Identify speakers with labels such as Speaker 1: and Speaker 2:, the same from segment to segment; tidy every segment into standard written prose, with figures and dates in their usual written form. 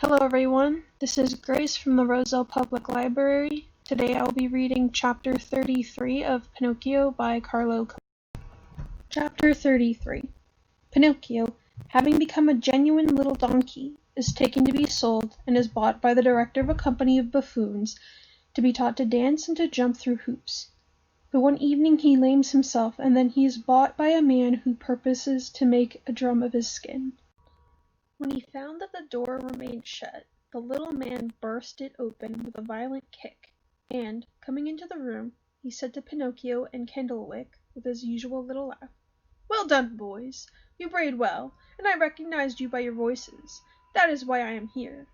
Speaker 1: Hello everyone, this is Grace from the Roselle Public Library. Today I will be reading Chapter 33 of Pinocchio by Carlo. Chapter 33. Pinocchio, having become a genuine little donkey, is taken to be sold and is bought by the director of a company of buffoons to be taught to dance and to jump through hoops. But one evening he lames himself, and then he is bought by a man who purposes to make a drum of his skin. When he found that the door remained shut, the little man burst it open with a violent kick, and, coming into the room, he said to Pinocchio and Candlewick, with his usual little laugh, "Well done, boys! You brayed well, and I recognized you by your voices. That is why I am here."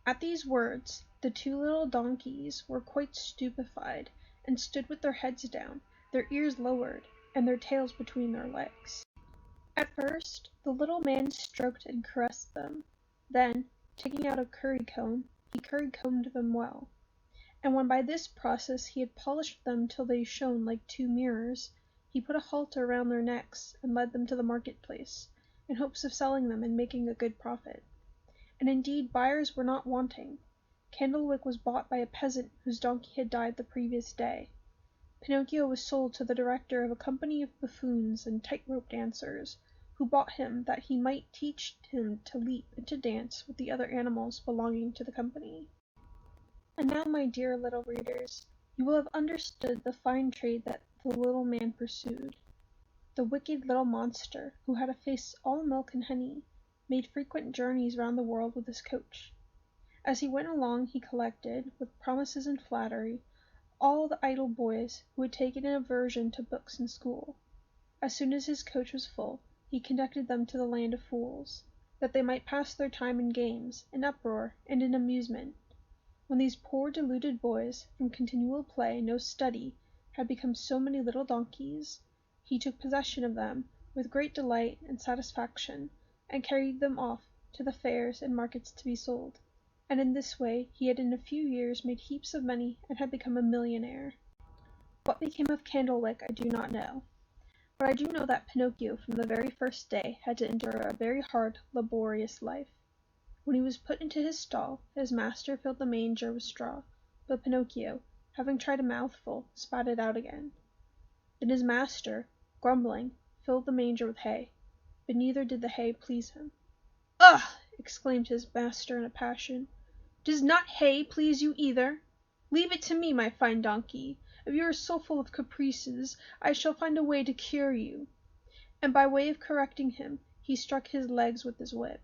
Speaker 1: At these words, the two little donkeys were quite stupefied, and stood with their heads down, their ears lowered, and their tails between their legs. At first, the little man stroked and caressed them. Then, taking out a currycomb, he currycombed them well. And when by this process he had polished them till they shone like two mirrors, he put a halter round their necks and led them to the market-place, in hopes of selling them and making a good profit. And indeed buyers were not wanting. Candlewick was bought by a peasant whose donkey had died the previous day. Pinocchio was sold to the director of a company of buffoons and tight-rope dancers, who bought him that he might teach him to leap and to dance with the other animals belonging to the company. And now, my dear little readers, you will have understood the fine trade that the little man pursued. The wicked little monster, who had a face all milk and honey, made frequent journeys round the world with his coach. As he went along he collected, with promises and flattery, all the idle boys who had taken an aversion to books in school. As soon as his coach was full, he conducted them to the land of fools, that they might pass their time in games, in uproar, and in amusement. When these poor deluded boys, from continual play, no study, had become so many little donkeys, he took possession of them with great delight and satisfaction, and carried them off to the fairs and markets to be sold. And in this way he had in a few years made heaps of money and had become a millionaire. What became of Candlewick I do not know, but I do know that Pinocchio from the very first day had to endure a very hard, laborious life. When he was put into his stall, his master filled the manger with straw, but Pinocchio, having tried a mouthful, spat it out again. Then his master, grumbling, filled the manger with hay, but neither did the hay please him. "Ugh!" exclaimed his master in a passion. "Does not hay please you either? Leave it to me, my fine donkey. If you are so full of caprices, I shall find a way to cure you." And by way of correcting him, he struck his legs with his whip.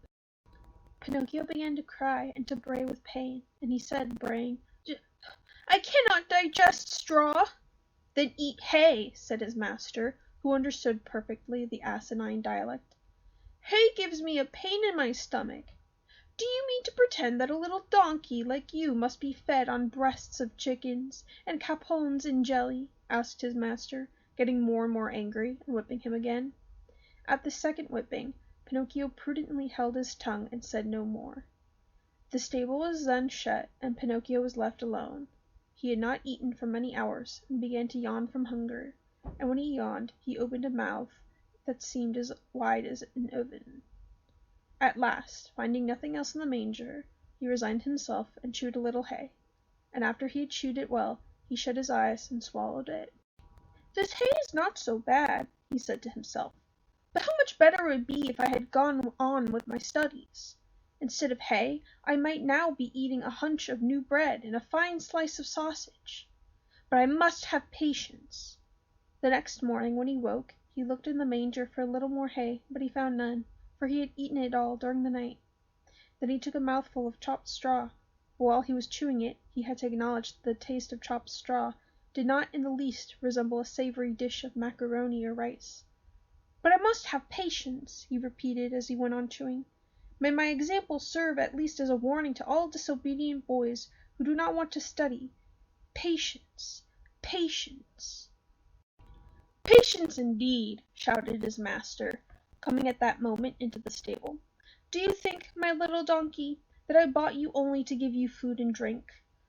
Speaker 1: Pinocchio began to cry and to bray with pain, and he said, braying, "I cannot digest straw." "Then eat hay," said his master, who understood perfectly the asinine dialect. "Hay gives me a pain in my stomach." "Do you mean to pretend that a little donkey like you must be fed on breasts of chickens and capons in jelly?" asked his master, getting more and more angry, and whipping him again. At the second whipping, Pinocchio prudently held his tongue and said no more. The stable was then shut, and Pinocchio was left alone. He had not eaten for many hours, and began to yawn from hunger, and when he yawned he opened a mouth that seemed as wide as an oven. At last, finding nothing else in the manger, he resigned himself and chewed a little hay, and after he had chewed it well, he shut his eyes and swallowed it. "This hay is not so bad," he said to himself, "but how much better it would be if I had gone on with my studies. Instead of hay, I might now be eating a hunch of new bread and a fine slice of sausage. But I must have patience." The next morning when he woke, he looked in the manger for a little more hay, but he found none, for he had eaten it all during the night. Then he took a mouthful of chopped straw, but while he was chewing it he had to acknowledge that the taste of chopped straw did not in the least resemble a savoury dish of macaroni or rice. "But I must have patience," he repeated as he went on chewing. "May my example serve at least as a warning to all disobedient boys who do not want to study. Patience! Patience!" "Patience indeed!" shouted his master, coming at that moment into the stable. "Do you think, my little donkey, that I bought you only to give you food and drink?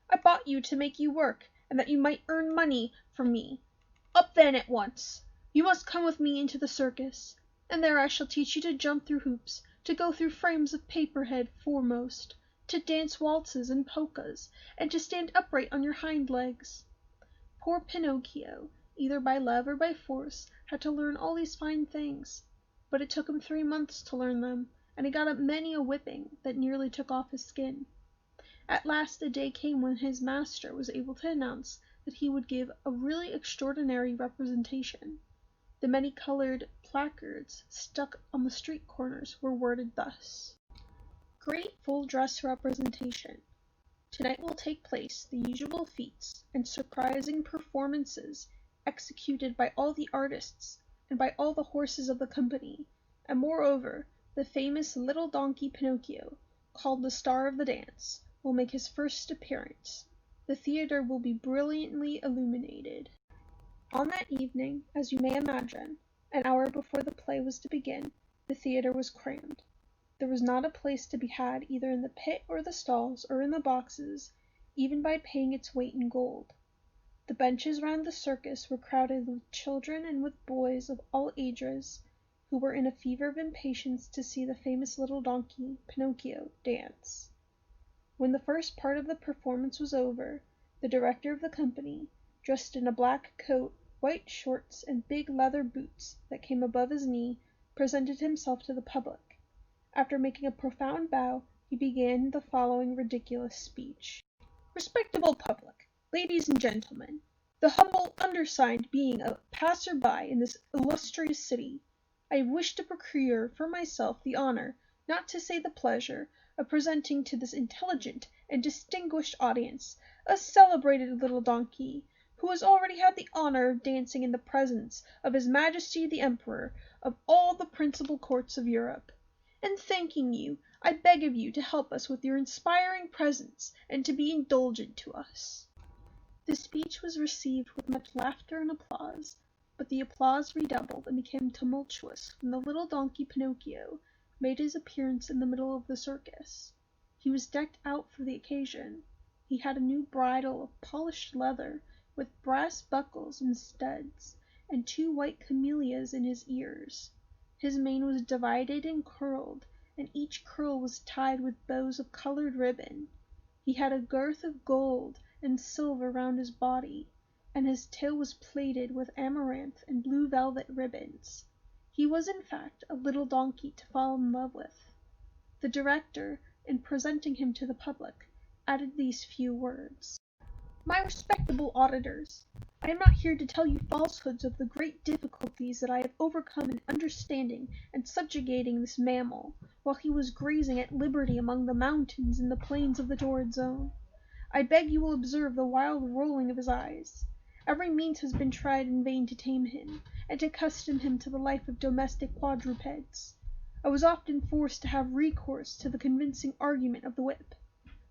Speaker 1: I bought you to make you work, and that you might earn money for me. Up then at once! You must come with me into the circus, and there I shall teach you to jump through hoops, to go through frames of paper head foremost, to dance waltzes and polkas, and to stand upright on your hind legs. Poor Pinocchio, either by love or by force, had to learn all these fine things, but it took him 3 months to learn them, and he got up many a whipping that nearly took off his skin. At last a day came when his master was able to announce that he would give a really extraordinary representation. The many-colored placards stuck on the street corners were worded thus: Great full-dress representation. Tonight will take place the usual feats and surprising performances executed by all the artists and by all the horses of the company, and moreover, the famous little donkey Pinocchio, called the star of the dance, will make his first appearance. The theater will be brilliantly illuminated. On that evening, as you may imagine, an hour before the play was to begin, the theater was crammed. There was not a place to be had either in the pit or the stalls or in the boxes, even by paying its weight in gold. The benches round the circus were crowded with children and with boys of all ages, who were in a fever of impatience to see the famous little donkey, Pinocchio, dance. When the first part of the performance was over, the director of the company, dressed in a black coat, white shorts, and big leather boots that came above his knee, presented himself to the public. After making a profound bow, he began the following ridiculous speech. Respectable public, ladies and gentlemen, the humble undersigned being a passer-by in this illustrious city, I wish to procure for myself the honor, not to say the pleasure, of presenting to this intelligent and distinguished audience a celebrated little donkey, who has already had the honor of dancing in the presence of His Majesty the Emperor of all the principal courts of Europe. And thanking you, I beg of you to help us with your inspiring presence and to be indulgent to us. The speech was received with much laughter and applause, but the applause redoubled and became tumultuous when the little donkey Pinocchio made his appearance in the middle of the circus. He was decked out for the occasion. He had a new bridle of polished leather, with brass buckles and studs, and 2 white camellias in his ears. His mane was divided and curled, and each curl was tied with bows of colored ribbon. He had a girth of gold and silver round his body, and his tail was plaited with amaranth and blue velvet ribbons. He was, in fact, a little donkey to fall in love with. The director, in presenting him to the public, added these few words. My respectable auditors, I am not here to tell you falsehoods of the great difficulties that I have overcome in understanding and subjugating this mammal, while he was grazing at liberty among the mountains and the plains of the torrid zone. I beg you will observe the wild rolling of his eyes. Every means has been tried in vain to tame him, and to accustom him to the life of domestic quadrupeds. I was often forced to have recourse to the convincing argument of the whip.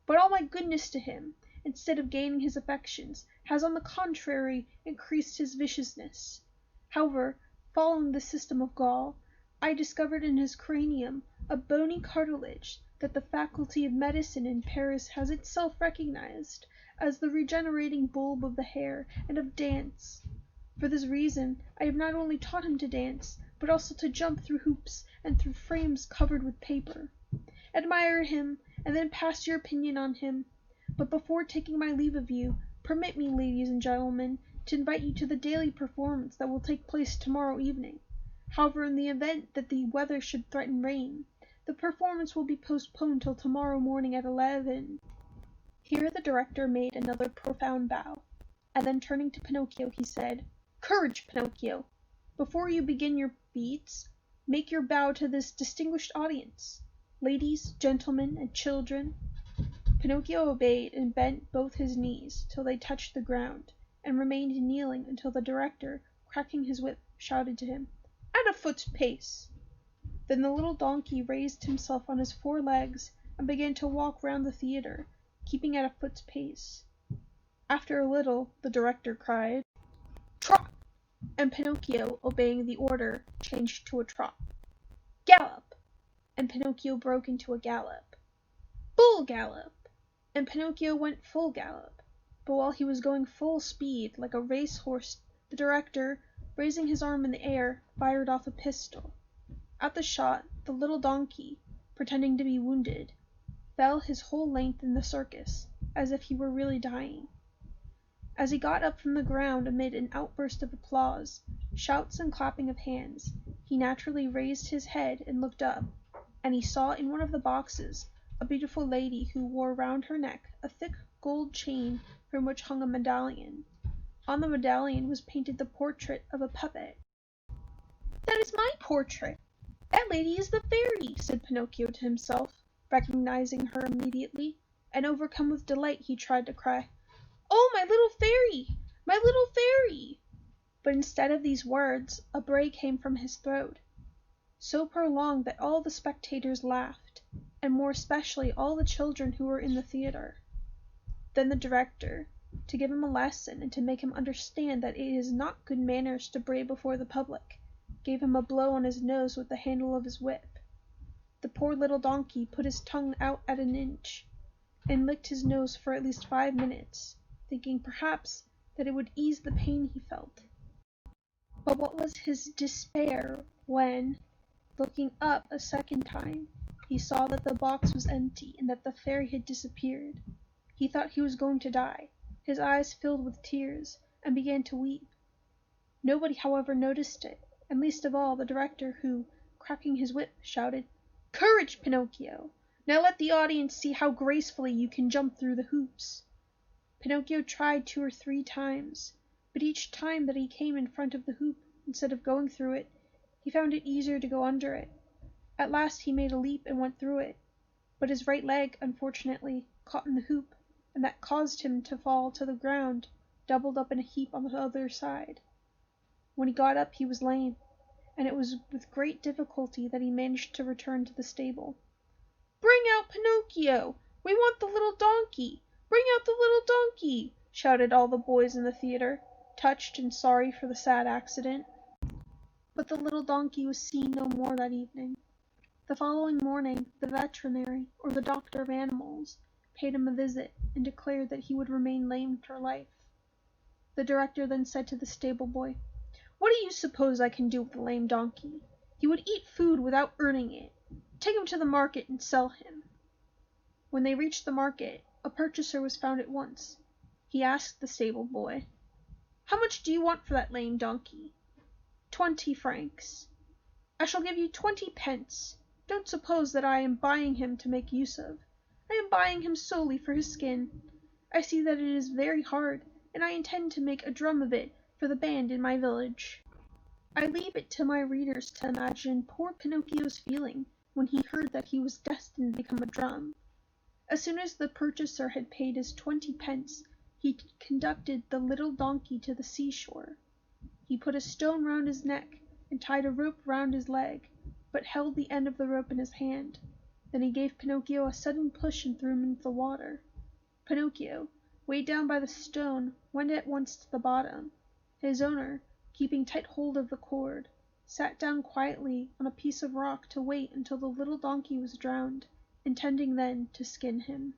Speaker 1: But all my goodness to him, instead of gaining his affections, has on the contrary increased his viciousness. However, following the system of Gall, I discovered in his cranium a bony cartilage that the faculty of medicine in Paris has itself recognized as the regenerating bulb of the hair and of dance. For this reason, I have not only taught him to dance, but also to jump through hoops and through frames covered with paper. Admire him, and then pass your opinion on him. But before taking my leave of you, permit me, ladies and gentlemen, to invite you to the daily performance that will take place tomorrow evening. However, in the event that the weather should threaten rain, the performance will be postponed till tomorrow morning at 11. Here the director made another profound bow, and then turning to Pinocchio he said, Courage, Pinocchio! Before you begin your feats, make your bow to this distinguished audience. Ladies, gentlemen, and children. Pinocchio obeyed and bent both his knees till they touched the ground, and remained kneeling until the director, cracking his whip, shouted to him, At a foot's pace! Then the little donkey raised himself on his 4 legs and began to walk round the theater, keeping at a foot's pace. After a little, the director cried, Trot! And Pinocchio, obeying the order, changed to a trot. Gallop! And Pinocchio broke into a gallop. Full gallop! And Pinocchio went full gallop. But while he was going full speed, like a race-horse, the director, raising his arm in the air, fired off a pistol. At the shot, the little donkey, pretending to be wounded, fell his whole length in the circus, as if he were really dying. As he got up from the ground amid an outburst of applause, shouts and clapping of hands, he naturally raised his head and looked up, and he saw in one of the boxes a beautiful lady who wore round her neck a thick gold chain from which hung a medallion. On the medallion was painted the portrait of a puppet. "That is my portrait! That lady is the fairy," said Pinocchio to himself, recognizing her immediately, and overcome with delight he tried to cry, "Oh, my little fairy! My little fairy!" But instead of these words, a bray came from his throat, so prolonged that all the spectators laughed, and more especially all the children who were in the theatre. Then the director, to give him a lesson and to make him understand that it is not good manners to bray before the public, gave him a blow on his nose with the handle of his whip. The poor little donkey put his tongue out at an inch, and licked his nose for at least 5 minutes, thinking perhaps that it would ease the pain he felt. But what was his despair when, looking up a second time, he saw that the box was empty and that the fairy had disappeared. He thought he was going to die. His eyes filled with tears, and began to weep. Nobody, however, noticed it, and least of all the director, who, cracking his whip, shouted, "Courage, Pinocchio! Now let the audience see how gracefully you can jump through the hoops." Pinocchio tried 2 or 3 times, but each time that he came in front of the hoop, instead of going through it, he found it easier to go under it. At last he made a leap and went through it, but his right leg, unfortunately, caught in the hoop, and that caused him to fall to the ground, doubled up in a heap on the other side. When he got up he was lame, and it was with great difficulty that he managed to return to the stable. "Bring out Pinocchio! We want the little donkey! Bring out the little donkey!" shouted all the boys in the theatre, touched and sorry for the sad accident. But the little donkey was seen no more that evening. The following morning the veterinary, or the doctor of animals, paid him a visit, and declared that he would remain lame for life. The director then said to the stable boy, "What do you suppose I can do with a lame donkey? He would eat food without earning it. Take him to the market and sell him." When they reached the market, a purchaser was found at once. He asked the stable boy, "How much do you want for that lame donkey?" "20 francs." "I shall give you 20 pence. Don't suppose that I am buying him to make use of. I am buying him solely for his skin. I see that it is very hard, and I intend to make a drum of it for the band in my village." I leave it to my readers to imagine poor Pinocchio's feeling when he heard that he was destined to become a drum. As soon as the purchaser had paid his 20 pence, he conducted the little donkey to the seashore. He put a stone round his neck and tied a rope round his leg, but held the end of the rope in his hand. Then he gave Pinocchio a sudden push and threw him into the water. Pinocchio, weighed down by the stone, went at once to the bottom. His owner, keeping tight hold of the cord, sat down quietly on a piece of rock to wait until the little donkey was drowned, intending then to skin him.